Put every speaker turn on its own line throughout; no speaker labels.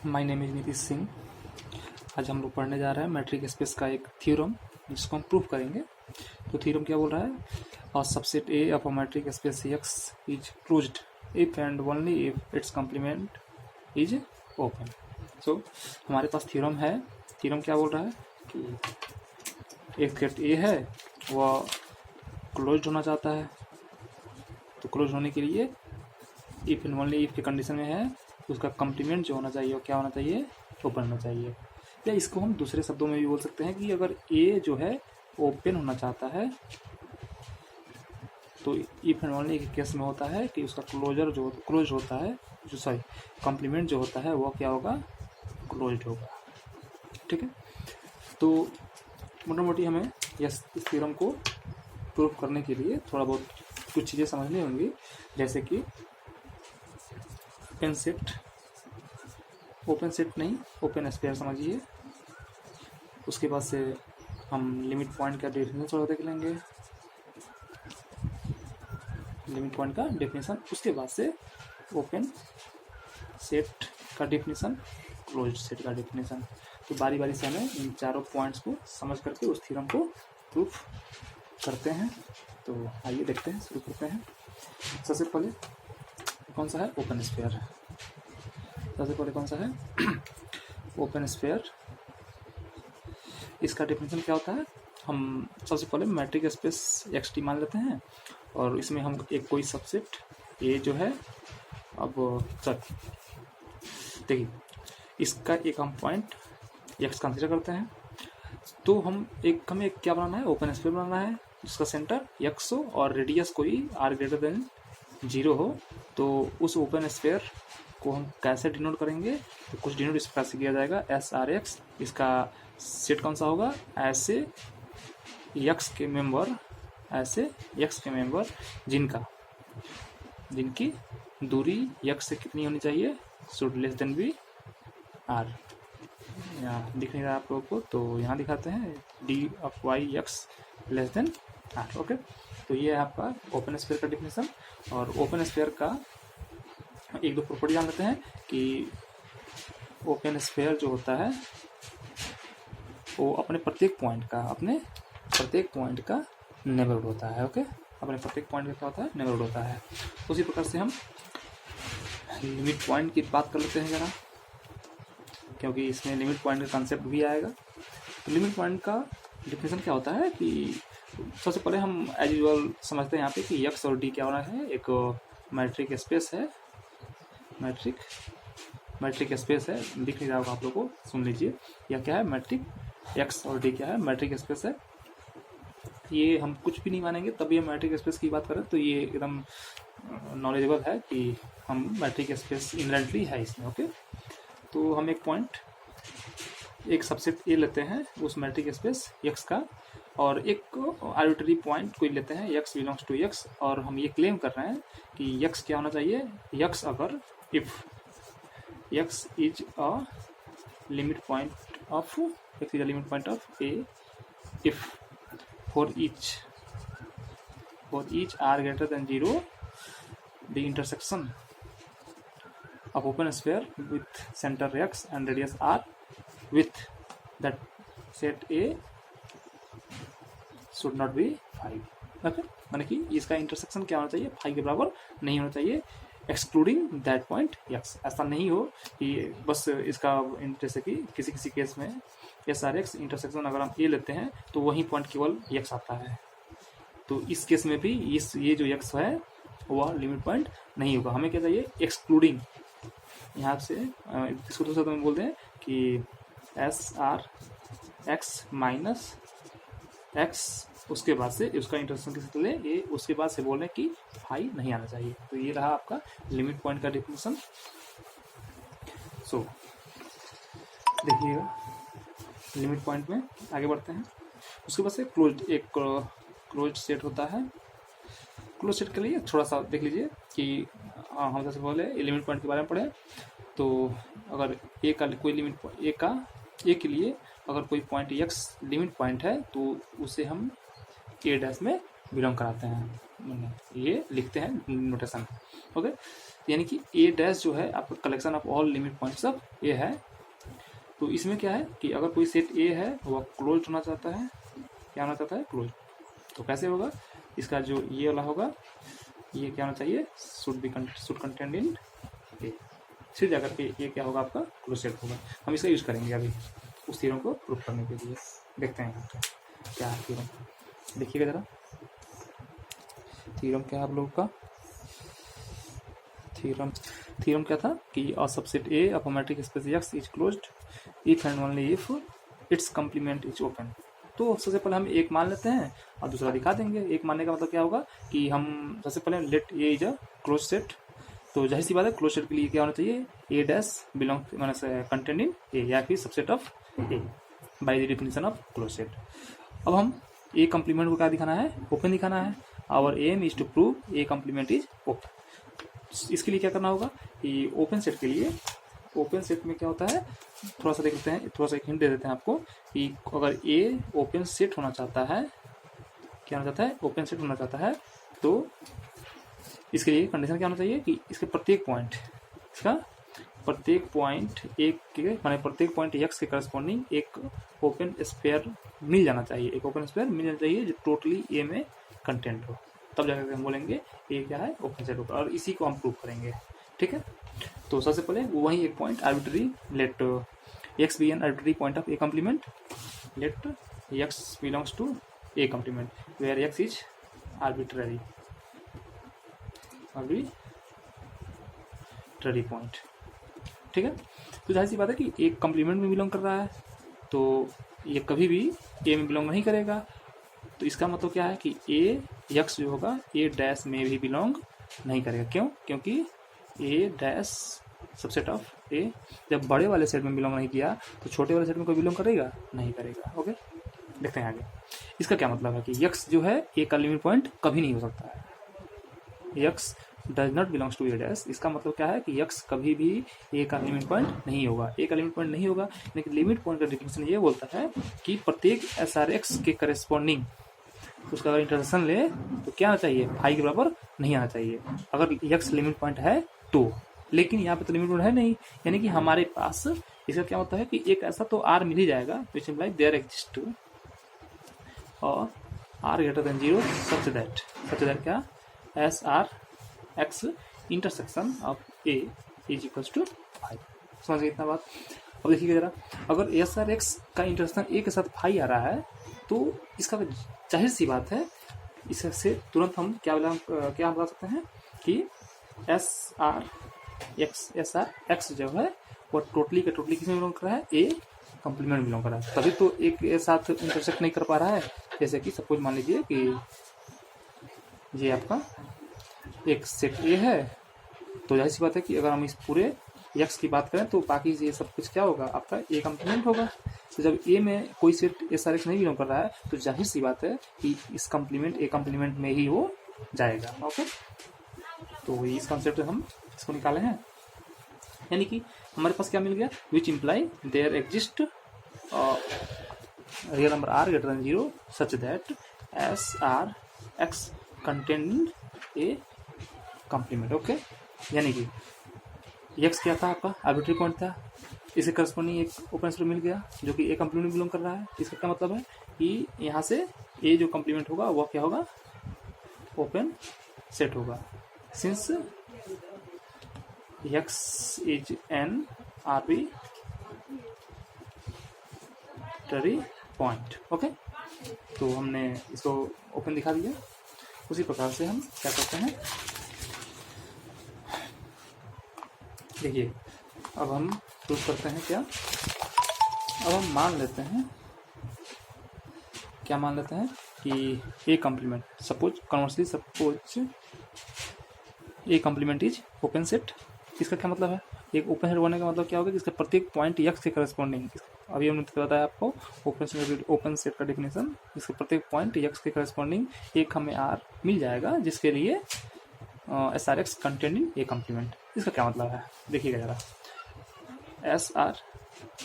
My name is Nitish Singh. आज हम लोग पढ़ने जा रहे हैं मैट्रिक स्पेस का एक थ्योरम जिसको हम प्रूफ करेंगे। तो थ्योरम क्या बोल रहा है? और subset A of a metric space X is closed if and only if its complement is open. So हमारे पास थ्योरम है। थ्योरम क्या बोल रहा है कि एक सेट ए है वह क्लोज्ड होना चाहता है, तो क्लोज होने के लिए इफ एंड ओनली इफ के कंडीशन में है, उसका कॉम्प्लीमेंट जो होना चाहिए वो क्या होना चाहिए? ओपन होना चाहिए। या इसको हम दूसरे शब्दों में भी बोल सकते हैं कि अगर ए जो है ओपन होना चाहता है तो इफ एंड ओनली के केस में होता है कि उसका क्लोज होता है, जो सॉरी कॉम्प्लीमेंट जो होता है वो क्या होगा? क्लोज्ड होगा। ठीक है, तो मोटा मोटी हमें इस थ्योरम को प्रूफ करने के लिए थोड़ा बहुत कुछ चीज़ें समझनी होंगी, जैसे कि ओपन सेट नहीं, ओपन स्फीयर समझिए। उसके बाद से हम लिमिट पॉइंट का डेफिनेशन थोड़ा देख लेंगे, लिमिट पॉइंट का डेफिनेशन। उसके बाद से ओपन सेट का डेफिनेशन, क्लोज्ड सेट का डेफिनेशन। तो बारी बारी से हमें इन चारों पॉइंट्स को समझ करके उस थ्योरम को प्रूफ करते हैं। तो आइए देखते हैं, शुरू करते हैं। सबसे पहले कौन सा है? Open sphere. सबसे पहले कौन सा है? Open sphere. इसका डेफिनेशन क्या होता है? हम सबसे पहले मैट्रिक स्पेस एक्स टी मान लेते हैं और इसमें हम एक कोई सबसेट ए जो है, अब सर देखिए इसका एक हम पॉइंट एक्स कंसीडर करते हैं। तो हमें एक क्या बनाना है? ओपन स्फीयर बनाना है जिसका सेंटर एक्स हो और रेडियस कोई आर ग्रेटर देन 0 हो। तो उस ओपन स्फीयर को हम कैसे डिनोट करेंगे? तो कुछ डिनोट इस प्रकार से किया जाएगा, एस आर एक्स। इसका सेट कौन सा होगा? ऐसे एक्स के मेंबर जिनकी दूरी एक्स से कितनी होनी चाहिए? Should less than be r. यहाँ दिख नहीं रहा आप लोगों को, तो यहाँ दिखाते हैं d of y x less than r. Okay, तो ये है आपका ओपन स्फीयर का डिफिनेशन। और ओपन स्फीयर का एक दो प्रॉपर्टी जान लेते हैं कि ओपन स्फीयर जो होता है वो अपने प्रत्येक पॉइंट का नेबरहुड होता है। ओके, अपने प्रत्येक पॉइंट का क्या होता है? नेबरहुड होता है। उसी प्रकार से हम लिमिट पॉइंट की बात कर लेते हैं जरा, क्योंकि इसमें लिमिट पॉइंट का कंसेप्ट भी आएगा। तो लिमिट पॉइंट का डिफिनेशन क्या होता है कि सबसे पहले हम एज यूजुअल समझते हैं यहाँ पे कि एक्स और डी क्या होना है? एक मैट्रिक स्पेस है, मैट्रिक स्पेस है। दिख नहीं रहा होगा आप लोगों को, सुन लीजिए। यह क्या है? मैट्रिक एक्स और डी क्या है? मैट्रिक स्पेस है। ये हम कुछ भी नहीं मानेंगे तब ये मैट्रिक स्पेस की बात करें तो ये एकदम नॉलेजेबल है कि हम मैट्रिक स्पेस इनहेरेंटली है इसमें। ओके, तो हम एक सबसेट ए लेते हैं उस मैट्रिक स्पेस एक्स का, और एक आर्बिट्ररी पॉइंट कोई लेते हैं एक्स बिलोंग्स टू एक्स, और हम ये क्लेम कर रहे हैं कि एक्स क्या होना चाहिए? एक्स अगर if x is a limit point of A, if for each r greater than 0 the intersection of open sphere with center x and radius r with that set A should not be 5। Okay, माने कि इसका intersection क्या होना चाहिए? 5 के बराबर नहीं होना चाहिए, एक्सक्लूडिंग दैट पॉइंट x। ऐसा नहीं हो कि बस इसका जैसे कि किसी केस में एस आर एक्स इंटरसेक्शन अगर हम ए लेते हैं तो वही पॉइंट केवल एक्स आता है, तो इस केस में भी ये जो एक्स है वह लिमिट पॉइंट नहीं होगा। हमें क्या चाहिए? एक्सक्लूडिंग। यहाँ से इसको दूसरे में बोलते हैं कि S R x minus x, उसके बाद से उसका इंटरसेक्शन किसी ले ये, उसके बाद से बोल रहे हैं कि 5 नहीं आना चाहिए। तो ये रहा आपका लिमिट पॉइंट का डेफिनेशन। सो देखिएगा, लिमिट पॉइंट में आगे बढ़ते हैं। उसके बाद से क्लोज्ड सेट होता है। क्लोज सेट के लिए थोड़ा सा देख लीजिए कि हम सबसे पहले लिमिट पॉइंट के बारे में पढ़े। तो अगर ए का कोई लिमिट ए के लिए अगर कोई पॉइंट एक्स लिमिट पॉइंट है तो उसे हम ए डैश में बिलोंग कराते हैं, ये लिखते हैं नोटेशन। ओके, यानी कि ए डैश जो है आपका collection of all limit points of A है। तो इसमें क्या है कि अगर कोई सेट ए है वह क्लोज होना चाहता है, क्या होना चाहता है, क्लोज। तो कैसे होगा, इसका जो ये वाला होगा ये क्या होना चाहिए, शुड कंटेंड इन ए, फिर जाकर के ये क्या होगा आपका क्लोज सेट होगा। हम इसका यूज करेंगे अभी उस थ्योरम को प्रूव करने के लिए। देखते हैं यहाँ पे क्या है थ्योरम, देखिएगा जरा थ्योरम क्या है आप लोगों का। थ्योरम क्या था कि a subset A of a matrix space X is closed if and only if it's complement is open. तो सबसे पहले हम एक मान लेते हैं और दूसरा दिखा देंगे। एक मानने का मतलब क्या होगा कि हम सबसे पहले let A is a closed set. तो जाहिर सी बात है क्लोज सेट के लिए क्या होना चाहिए, ए डैश बिलोंग माने कंटेंट इन ए या फिर subset of A by the definition of close set. अब हम ए कंप्लीमेंट को क्या दिखाना है, ओपन दिखाना है। Our aim is to prove A complement is open. इसके लिए क्या करना होगा कि ओपन सेट के लिए, ओपन सेट में क्या होता है थोड़ा सा देख लेते हैं, थोड़ा सा एक हिंट दे देते हैं आपको कि अगर ए ओपन सेट होना चाहता है, क्या होना चाहता है, ओपन सेट होना चाहता है, तो इसके लिए कंडीशन क्या होना चाहिए कि इसके प्रत्येक पॉइंट, इसका प्रत्येक पॉइंट एक के माने प्रत्येक पॉइंट एक्स के करस्पॉन्डिंग एक ओपन स्फीयर मिल जाना चाहिए, एक ओपन स्फीयर मिल जाना चाहिए जो टोटली ए में कंटेंट हो। तब जाकर हम बोलेंगे ए क्या है, ओपन सेट होगा। और इसी को हम प्रूव करेंगे, ठीक है। तो सबसे पहले वही एक point arbitrary, let x be an arbitrary point of A complement, let x belongs to A complement where x is arbitrary point, ठीक है। तो जाहिर सी बात है कि एक कम्प्लीमेंट में बिलोंग कर रहा है तो ये कभी भी ए में बिलोंग नहीं करेगा। तो इसका मतलब क्या है कि ए एक्स जो होगा ए डैश में भी बिलोंग नहीं करेगा। क्यों, क्योंकि ए डैश सबसेट ऑफ ए जब बड़े वाले सेट में बिलोंग नहीं किया तो छोटे वाले सेट में कोई बिलोंग करेगा, नहीं करेगा। ओके, देखते हैं आगे। इसका क्या मतलब है कि एक्स जो है ए का लिमिट पॉइंट कभी नहीं हो सकता है, x does not belongs to A dash. इसका मतलब क्या है कि एक्स कभी भी ए का लिमिट पॉइंट नहीं होगा, ए का लिमिट पॉइंट नहीं होगा। लेकिन लिमिट पॉइंट का डिफिनेशन ये बोलता है कि प्रत्येक एस आर एक्स के करेस्पॉन्डिंग उसका अगर इंटरसेक्शन ले तो क्या आना चाहिए, फाई के बराबर नहीं आना चाहिए अगर एक्स लिमिट पॉइंट है तो। लेकिन यहाँ पे तो लिमिट पॉइंट है नहीं, यानी कि हमारे पास इसका क्या होता है कि एक ऐसा तो आर मिल ही जाएगा विच इम्प्लाई देयर एग्जिस्ट और R greater than 0 such that क्या, S R X intersection of A is equals to phi. समझ गए इतना बात। अब देखिएगा जरा, अगर एस आर एक्स का इंटरसेक्शन ए के साथ फाई आ रहा है तो इसका जाहिर सी बात है इससे तुरंत हम क्या बता सकते हैं कि एस आर एक्स जो है वो टोटली का टोटली किस में बिलोंग कर रहा है, ए कम्प्लीमेंट में बिलोंग कर रहा है। तभी तो एक के साथ इंटरसेक्ट नहीं कर पा रहा है। जैसे कि सपोज मान लीजिए कि ये आपका एक सेट ए है, तो जाहिर सी बात है कि अगर हम इस पूरे एक्स की बात करें तो बाकी ये सब कुछ क्या होगा, आपका ए कम्प्लीमेंट होगा। तो जब ए में कोई सेट एस आर एक्स नहीं बिलोंग कर रहा है तो जाहिर सी बात है कि इस कम्प्लीमेंट ए कम्प्लीमेंट में ही वो जाएगा। ओके, तो इस कॉन्सेप्ट से हम इसको निकाले हैं, यानी कि हमारे पास क्या मिल गया, which imply there exist real number R greater than 0 such that S R X contain A complement. Okay, यानी कि एक्स क्या था आपका आर्बिट्री पॉइंट था, इसे करस्पॉन्डिंग एक ओपन सेट मिल गया जो कि ए कम्प्लीमेंट बिलोंग कर रहा है। इसका क्या मतलब है कि यहाँ से ए जो कम्प्लीमेंट होगा वह क्या होगा, ओपन सेट होगा, since x is an arbitrary point. Okay, तो हमने इसको ओपन दिखा दिया। उसी प्रकार से हम क्या करते हैं, देखिए अब हम प्रूव करते हैं क्या, अब हम मान लेते हैं, क्या मान लेते हैं कि ए complement, suppose A complement is open set. इसका क्या मतलब है, एक ओपन सेट होने का मतलब क्या होगा कि इसका प्रत्येक पॉइंट एक्स के करस्पॉन्डिंग, अभी हमने बताया आपको ओपन सेट का डेफिनेशन, इसके प्रत्येक पॉइंट एक्स के करस्पॉन्डिंग एक हमें आर मिल जाएगा जिसके लिए S R x containing A complement. इसका क्या मतलब है देखिएगा जरा, एस आर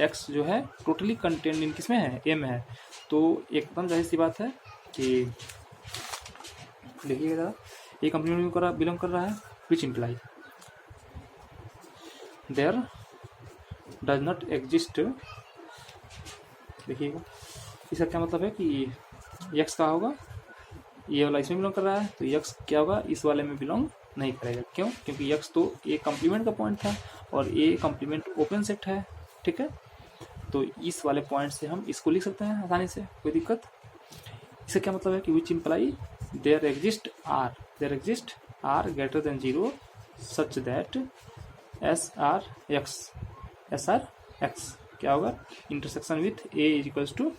एक्स जो है टोटली कंटेंट इन किस में है, ए में है। तो एकदम जाहिर सी बात है कि देखिएगा जरा ए कम्प्लीमेंट में बिलोंग कर रहा है, which imply there does not exist, देखिएगा इसका क्या मतलब है कि यक्स का होगा, ये वाला इसमें बिलोंग कर रहा है तो यक्स क्या होगा, इस वाले में बिलोंग नहीं करेगा। क्यों? क्योंकि यक्स तो ए कॉम्प्लीमेंट का पॉइंट था और ए कॉम्प्लीमेंट ओपन सेट है, ठीक है। तो इस वाले पॉइंट से हम इसको लिख सकते हैं आसानी से, कोई दिक्कत। इसका क्या मतलब है कि which imply there exist R greater than 0 such that S R X क्या होगा, intersection with A is equals to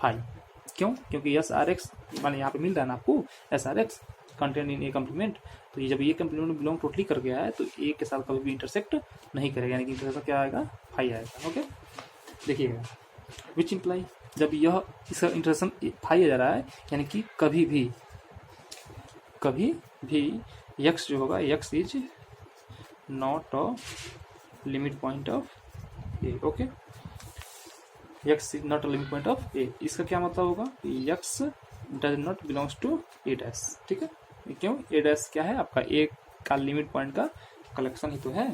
five. क्यों? क्योंकि एस आर एक्स माने यहाँ पे मिल रहा है ना आपको S R x content in A complement, तो ये जब ये कम्प्लीमेंट बिलोंग टोटली कर गया है तो ए के साथ कभी भी इंटरसेक्ट नहीं करेगा, यानी कि इंटरसेक्शन क्या आएगा, फाइव आएगा। ओके, देखिएगा विच इम्प्लाई जब यह इसका इंटरसेक्शन फाइव आ जा रहा है, यानी कि कभी भी यक्स जो होगा, X is not a limit point of A. Okay, X is not a limit point of A, इसका क्या मतलब होगा, X does not belongs to A dash, ठीक है। क्यों? ए डैश क्या है आपका, ए का लिमिट पॉइंट का कलेक्शन ही तो है।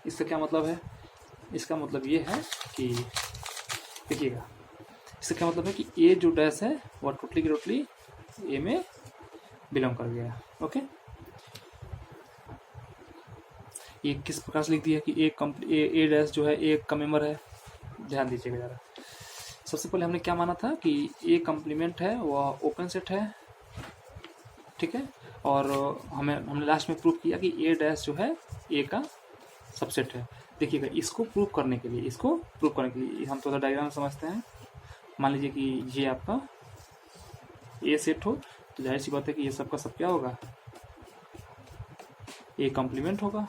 इसका क्या मतलब है, इसका मतलब ये है कि देखिएगा, इसका क्या मतलब है कि ए जो डैश है वह टोटली की टोटली ए में बिलोंग कर गया। ओके, ये किस प्रकार से लिख दिया कि ए डैश जो है ए का मेंबर है, ध्यान दीजिएगा जरा। सबसे पहले हमने क्या माना था कि ए कॉम्प्लीमेंट है वह ओपन सेट है, ठीक है, और हमने लास्ट में प्रूव किया कि ए डैश जो है ए का सबसेट है। देखिएगा इसको प्रूव करने के लिए हम थोड़ा डायग्राम समझते हैं। मान लीजिए कि ये आपका ए सेट हो तो जाहिर सी बात है कि ये सबका सब क्या होगा, ए कॉम्प्लीमेंट होगा।